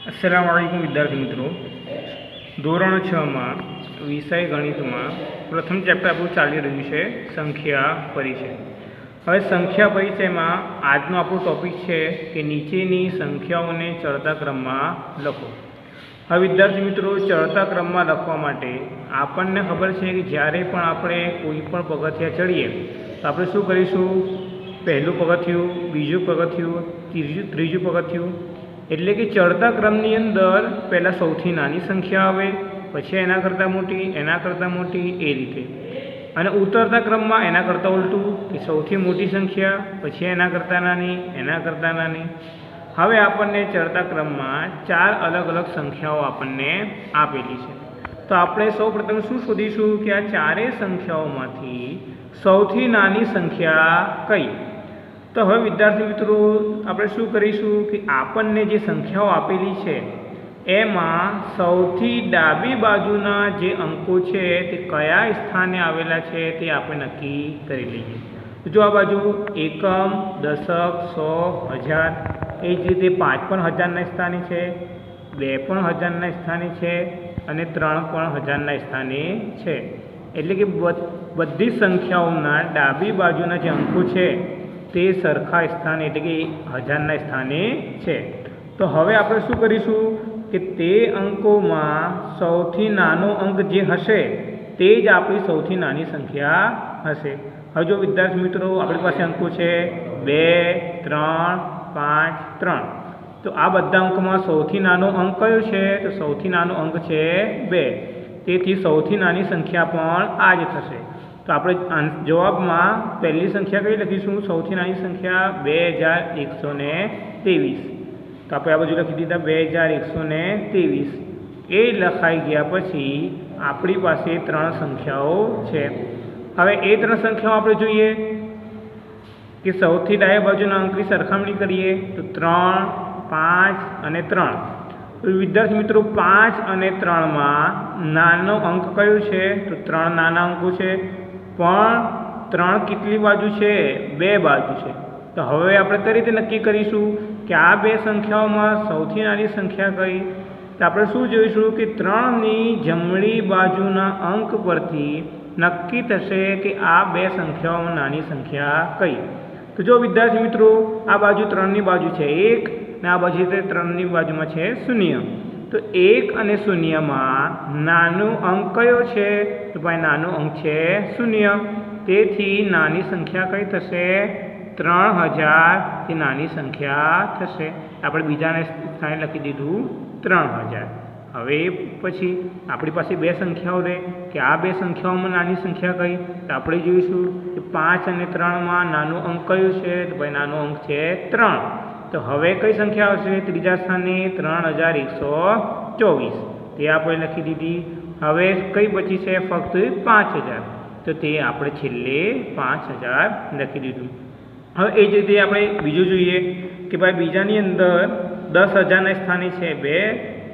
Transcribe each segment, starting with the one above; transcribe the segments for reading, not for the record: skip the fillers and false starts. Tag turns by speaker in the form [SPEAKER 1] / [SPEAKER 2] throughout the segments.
[SPEAKER 1] अस्सलाम वालेकुम विद्यार्थी मित्रों, ધોરણ 6 में विषय गणित में प्रथम चैप्टर आपू चाली रह्यु छे संख्या परिचय। हवे संख्या परिचय में आजनो आपणो टॉपिक है कि नीचेनी संख्याओने चढ़ता क्रम में लखो। हवे विद्यार्थी मित्रों, चढ़ता क्रम में लखवा माटे आपने खबर है कि ज्यारे पण आपणे कोईपण पगथिया चढ़ीए तो आपणे शुं करीशुं, पहलू पगथियुं, बीजू पगथियुं, त्रीजू पगथियुं, एटले कि चढ़ता क्रमनी अंदर पहला सौथी नानी संख्या आवे, पछी एना करता मोटी, एना करता मोटी, ए रीते। अने उतरता क्रम में एना करता उल्टू कि सौथी मोटी संख्या, पछी एना करता नानी, एना करता नानी। हवे आपने चढ़ता क्रम में चार अलग अलग संख्याओं आपने आपेली है, तो आपणे सौ प्रथम शुं शोधीशुं कि आ चारे संख्याओमांथी सौथी नानी संख्या कई। तो हवे विद्यार्थी मित्रों, आपणे शुं करीशुं कि आपने जे संख्याओं आपेली है एमां सौथी डाबी बाजुना जे अंको छे ते कया स्थाने आवेला छे ते आपणे नक्की करी लईए। जो आ बाजू एकम, दशक, 100, 1000, ए ज रीते 5 पण 1000 ना स्थाने छे, 2 पण 1000 ना स्थाने छे अने 3 पण 1000 ना स्थाने छे। एटले कि बधी संख्याओना डाबी बाजुना जे अंको छे ते सरखा स्थान एटले कि 1000 ना स्थाने छे। तो हवे आपणे शुं करीशुं कि ते अंकोमां सौथी नानो अंक जे हशे ते ज आपणी सौथी नानी संख्या हशे। हवे जो विद्यार्थी मित्रों, आपणी पासे अंको छे 2, 3, 5, 3, तो आ बधा अंकोमां सौथी नानो अंक कयो छे? तो सौथी नानो अंक छे 2, तेथी सौथी नानी संख्या पण आ ज थशे। तो आपणे जवाब में पहली संख्या कई लखीशुं, सौथी नानी संख्या 2123। तो आपणे आ बाजू लखी दीधा 2123। ए लखाई गया पछी आपणी पासे 3 संख्याओ छे। हवे ए 3 संख्याओ आपणे जोईए कि सौथी डाबी बाजुना अंकनी सरखामणी करीए तो 3, 5 अने 3। तो विद्यार्थी मित्रों, 5 अने 3 में नानो अंक कयो छे? तो 3 नाना अंको छे, पण 3 केटली बाजू छे? 2 बाजू छे। तो हवे आपणे कई रीते नक्की करीशुं कि आ 2 संख्याओमां सौथी नानी संख्या कई? तो आपणे शुं जोईशुं कि 3 नी जमणी बाजुना अंक परथी नक्की थशे कि आ 2 संख्याओमां नानी संख्या कई। तो जो विद्यार्थी मित्रों, आ बाजू 3 नी बाजू छे 1 ने आ बाजू 3 नी बाजुमां छे 0। तो 1 अने 0 में नानो अंक कयो छे? तो भाई नानो अंक छे 0। तेथी नानी संख्या कई थशे? 3000 थी नानी संख्या थशे। आपणे बीजाने स्थाने लखी दीधुं 3000। हवे पछी आपणी पासे 2 संख्याओ रहे कि आ 2 संख्याओमां नानी संख्या कई? तो आपणे जोईशुं कि 5 अने 3 में नानो अंक कयो छे? तो भाई नानो अंक छे 3। तो हवे कई संख्या आवशे त्रीजा स्थाने? 3124। ते आपणे लखी दीधी। हवे कई बची छे? फक्त 5000। तो ते आपणे छेल्ले 5000 लखी दीधुं। हवे ए ज रीते आपणे बीजुं जोईए कि भाई बीजानी अंदर 10000 ना स्थाने छे 2,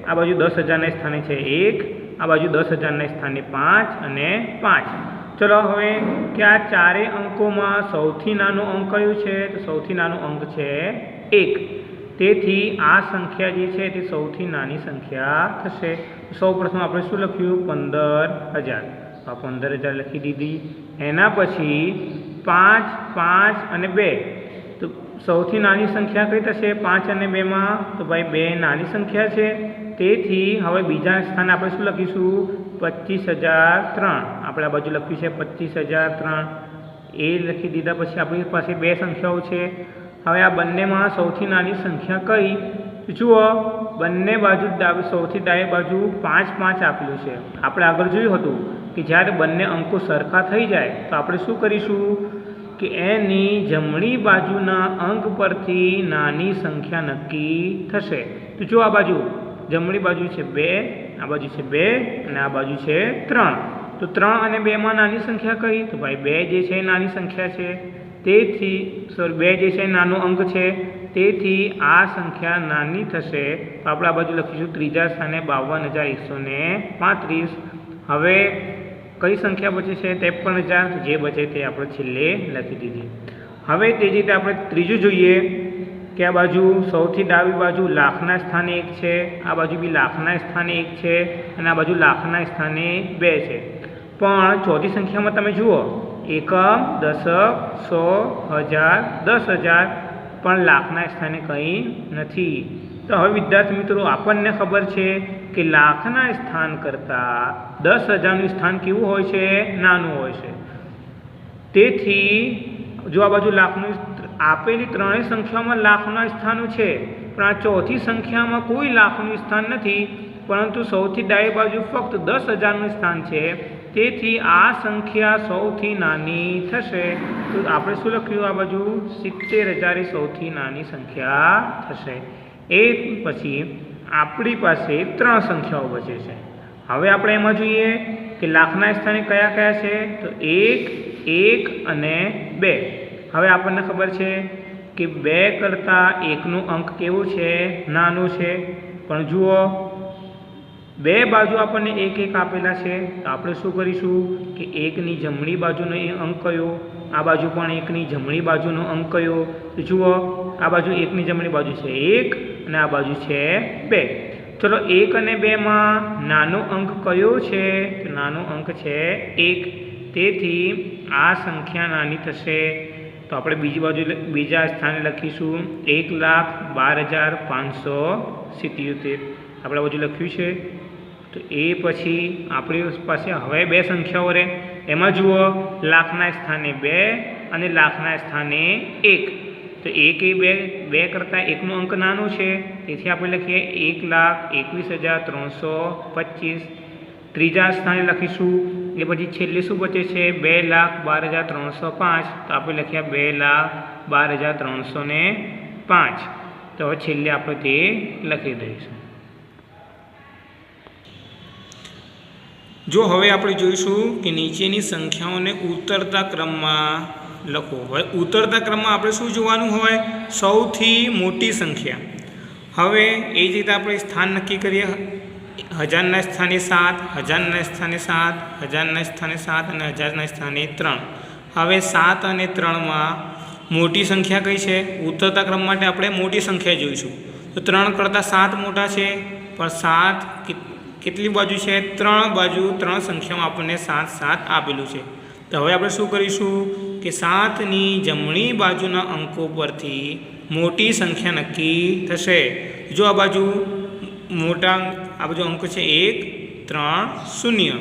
[SPEAKER 1] आ बाजू 10000 ना स्थाने छे 1, आ बाजू 10000 ना स्थाने 5 अने 5। चलो हवे कि आ चारे अंकोमां सौथी नानो अंक कयो छे? तो सौथी नानो अंक छे 1। तेथी आ संख्या जे छे ते सौथी नानी संख्या थशे। सौ प्रथम आपणे शुं लख्युं? 15000। आ 15000 लखी दीधी। एना पछी 5, 5 अने 2। तो सौथी नानी संख्या कई थशे 5 अने 2 में? तो भाई 2 नानी संख्या छे। तेथी हवे बीजा स्थाने आपणे शुं लखीशुं? 25003। आपणे आ बाजू लख्युं छे 25003। ए लखी दीधा पछी आपणी पासे 2 संख्याओ छे। हवे आ बंनेमां सौथी नानी संख्या कई? तो जुओ, बंने बाजू सौथी डाबी बाजू 5, 5 आपेलुं छे। आपणे आगळ जोयुं हतुं कि ज्यारे बंने अंको सरखा थई जाय तो आपणे शुं करीशुं कि एनी जमणी बाजुना अंक परथी नानी संख्या नक्की थशे। तो जो आ बाजू जमणी बाजू छे 2, आ बाजू छे 2 अने आ बाजू छे 3। तो 3 अने 2 में नानी संख्या कई? तो भाई 2 जे छे नानी संख्या छे। तेथी 2 जे छे नानो अंक छे, तेथी आ संख्या नानी थशे। तो आपणे आ बाजू लखीशुं त्रीजा स्थाने 52035। हवे कई संख्या बचे छे? 53000। जे बचे ते आपणे छेल्ले लखी दीधी। हवे ते ज रीते आपणे त्रीजुं जोईए કે આ બાજુ સૌથી ડાબી બાજુ લાખના સ્થાને 1 છે, આ બાજુ બી લાખના સ્થાને 1 છે અને આ બાજુ લાખના સ્થાને 2 છે. પણ ચોથી સંખ્યામાં તમે જુઓ એકમ, દશક, 100, 1000, 10,000 પણ લાખના સ્થાને કંઈ નથી. તો હવે વિદ્યાર્થી મિત્રો આપણને ખબર છે કે લાખના સ્થાન કરતાં 10,000નું સ્થાન કેવું હોય છે? નાનું હોય છે. તેથી જો આ બાજુ લાખનું આપેલી ત્રણેય સંખ્યાઓમાં લાખના સ્થાનો છે, પણ આ ચોથી સંખ્યામાં કોઈ લાખનું સ્થાન નથી, પરંતુ સૌથી ડાબી બાજુ ફક્ત 10,000નું સ્થાન છે. તેથી આ સંખ્યા સૌથી નાની થશે. તો આપણે શું લખ્યું? આ બાજુ 70,000 એ સૌથી નાની સંખ્યા થશે. એ પછી આપણી પાસે 3 સંખ્યાઓ બચે છે. હવે આપણે એમાં જોઈએ કે લાખના સ્થાને કયા કયા છે? તો 1, 1 અને 2. હવે આપણને ખબર છે કે 2 કરતાં 1નું અંક કેવું છે? નાનું છે. પણ જુઓ 2 બાજુ આપણને 1, 1 આપેલા છે. તો આપણે શું કરીશું કે 1ની જમણી બાજુનો અંક કયો? આ બાજુ પણ 1ની જમણી બાજુનો અંક કયો? તો જુઓ આ બાજુ 1ની જમણી બાજુ છે 1 અને આ બાજુ છે 2. ચલો 1 અને 2માં નાનો અંક કયો છે? તો નાનો અંક છે 1. તેથી આ સંખ્યા નાની થશે. તો આપણે બીજી બાજુ બીજા સ્થાને લખીશું 1,12,577. આપણે બાજુ લખ્યું છે. તો એ પછી આપણી પાસે હવે 2 સંખ્યાઓ રહે. એમાં જુઓ લાખના સ્થાને 2 અને લાખના સ્થાને 1. તો 1 એ 2 કરતાં 1નો અંક નાનો છે. તેથી આપણે લખીએ 1,21,325. ત્રીજા સ્થાને લખીશું. એ પછી છેલ્લે શું બચે છે? 2,12,305. તો આપણે લખ્યા 2,12,305. તો હવે છેલ્લે આપણે તે લખી દઈશું. જો હવે આપણે જોઈશું કે નીચેની સંખ્યાઓને ઉતરતા ક્રમમાં લખો. હવે ઉતરતા ક્રમમાં આપણે શું જોવાનું હોય? સૌથી મોટી સંખ્યા. હવે એ જ રીતે આપણે સ્થાન નક્કી કરીએ. 1000ના સ્થાને 7, 1000ના સ્થાને 7, 1000ના સ્થાને 7 અને 1000ના સ્થાને 3. હવે 7 અને 3માં મોટી સંખ્યા કઈ છે? ઉતરતા ક્રમ માટે આપણે મોટી સંખ્યા જોઈશું. તો 3 કરતાં 7 મોટા છે, પણ 7 કેટલી બાજુ છે? 3 બાજુ. 3 સંખ્યામાં આપણને 7, 7 આપેલું છે. તો હવે આપણે શું કરીશું કે 7ની જમણી બાજુના અંકો પરથી મોટી સંખ્યા નક્કી થશે. જો આ બાજુ મોટા આ બાજુ અંક છે 1, 3, 0.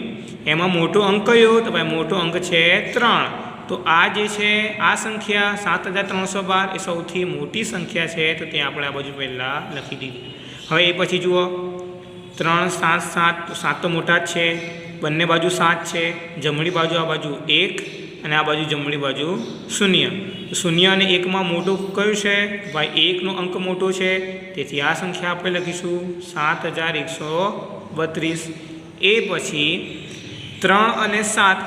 [SPEAKER 1] એમાં મોટો અંક કયો? તો ભાઈ મોટો અંક છે 3. તો આ જે છે આ સંખ્યા 7,312 એ સૌથી મોટી સંખ્યા છે. તો ત્યાં આપણે આ બાજુ પહેલાં લખી દીધી. હવે એ પછી જુઓ 3, 7, 7. તો 7 તો મોટા જ છે. બંને બાજુ 7 છે. જમણી બાજુ આ બાજુ 1 અને આ બાજુ જમણી બાજુ 0. 0 અને 1માં મોટું કયું છે? ભાઈ 1નો અંક મોટો છે. તેથી આ સંખ્યા આપણે લખીશું 7,132. એ પછી 3 અને 7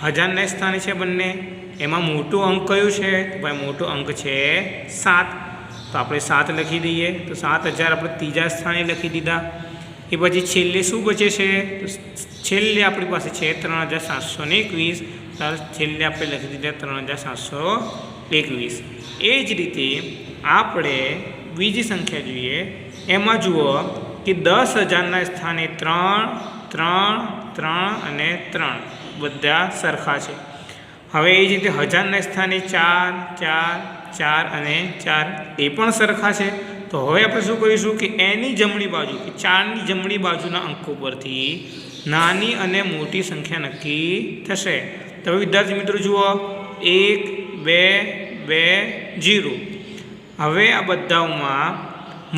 [SPEAKER 1] 1000ના સ્થાને છે બંને. એમાં મોટો અંક કયો છે? ભાઈ મોટો અંક છે 7. તો આપણે 7 લખી દઈએ. તો 7,000 આપણે ત્રીજા સ્થાને લખી દીધા. એ પછી છેલ્લે શું બચે છે? તો છેલ્લે આપણી પાસે છે 3,721. છેલ્લે આપણે લખી દીધા 3,721. એ જ રીતે આપણે બીજી સંખ્યા જોઈએ. એમાં જુઓ કે 10,000ના સ્થાને 3, 3, 3 અને 3 બધા સરખા છે. હવે એ જ રીતે 1000ના સ્થાને 4, 4, 4 અને 4 એ પણ સરખા છે. તો હવે આપણે શું કરીશું કે એની જમણી બાજુ કે 4ની જમણી બાજુના અંકો પરથી નાની અને મોટી સંખ્યા નક્કી થશે. તો હવે વિદ્યાર્થી મિત્રો જુઓ 1, 2, 2, 0. હવે આ બધામાં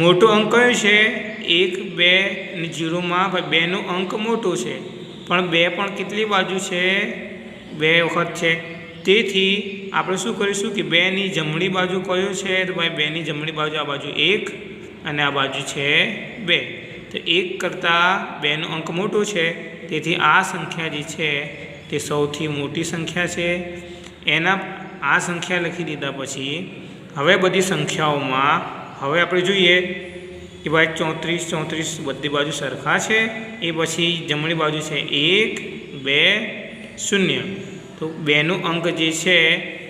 [SPEAKER 1] મોટો અંક કયો છે? 1, 2 અને 0માં ભાઈ 2નો અંક મોટો છે, પણ 2 પણ કેટલી બાજુ છે? 2 વખત છે. તેથી આપણે શું કરીશું કે 2ની જમણી બાજુ કયો છે? તો ભાઈ 2ની જમણી બાજુ આ બાજુ 1 અને આ બાજુ છે 2. તો 1 કરતાં 2નો અંક મોટો છે. તેથી આ સંખ્યા જે છે તે સૌથી મોટી સંખ્યા છે. એના આ સંખ્યા લખી દીધા પછી હવે બધી સંખ્યાઓમાં હવે આપણે જોઈએ કે ભાઈ 34, 34 બધી બાજુ સરખા છે. એ પછી જમણી બાજુ છે 1, 2, 0. તો 2નો અંક જે છે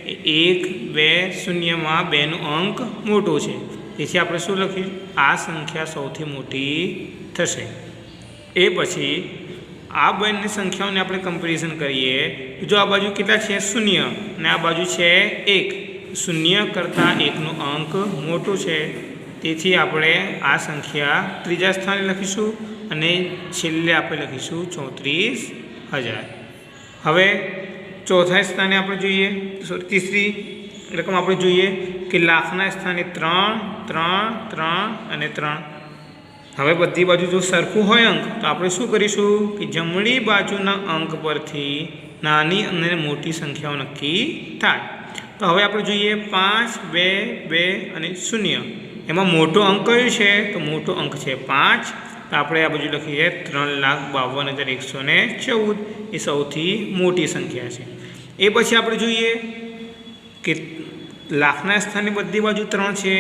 [SPEAKER 1] એ 1, 2, 0માં 2નો અંક મોટો છે. તેથી આપણે શું લખીશું? આ સંખ્યા સૌથી મોટી થશે. એ પછી આ બંને સંખ્યાઓને આપણે કમ્પેરિઝન કરીએ. જો આ બાજુ કેટલા છે? 0 અને આ બાજુ છે 1. 0 કરતાં 1નો અંક મોટો છે, તેથી આપણે આ સંખ્યા ત્રીજા સ્થાને લખીશું અને છેલ્લે આપણે લખીશું 34,000. હવે ચોથા સ્થાને આપણે જોઈએ, ત્રીસરી રકમ આપણે જોઈએ કે લાખના સ્થાને 3, 3, 3 અને 3. હવે બધી બાજુ જો સરખું હોય અંક તો આપણે શું કરીશું કે જમણી બાજુના અંક પરથી નાની અને મોટી સંખ્યાઓ નક્કી થાય. તો હવે આપણે જોઈએ 5, 2, 2 અને 0. એમાં મોટો અંક કયો છે? તો મોટો અંક છે 5. તો આપણે આ બાજુ લખીએ 3,52,114. એ સૌથી મોટી સંખ્યા છે. એ પછી આપણે જોઈએ કે લાખના સ્થાને બધી બાજુ 3 છે,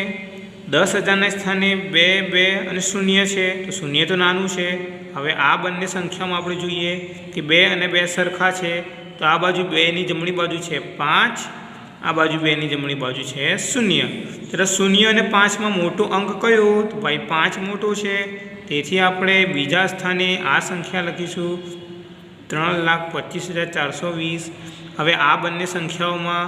[SPEAKER 1] 10,000ના સ્થાને 2, 2 અને 0 છે. તો 0 તો નાનું છે. હવે આ બંને સંખ્યામાં આપણે જોઈએ કે 2 અને 2 સરખા છે. તો આ બાજુ 2ની જમણી બાજુ છે 5, આ બાજુ 2ની જમણી બાજુ છે 0. ત્યારે 0 અને 5માં મોટો અંક કયો? તો ભાઈ 5 મોટો છે, તેથી આપણે બીજા સ્થાને આ સંખ્યા લખીશું 3,25,420. હવે આ બંને સંખ્યાઓમાં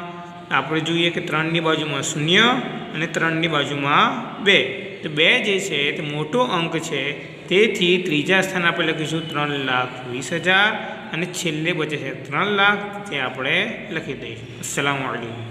[SPEAKER 1] આપણે જોઈએ કે 3ની બાજુમાં 0 અને 3ની બાજુમાં 2. તો 2 જે છે તે મોટો અંક છે, તેથી ત્રીજા સ્થાને આપણે લખીશું 3,20,000 અને છેલ્લે બચે છે 3 લાખ, તે આપણે લખી દઈશું. અસ્સલામુ અલૈકુમ.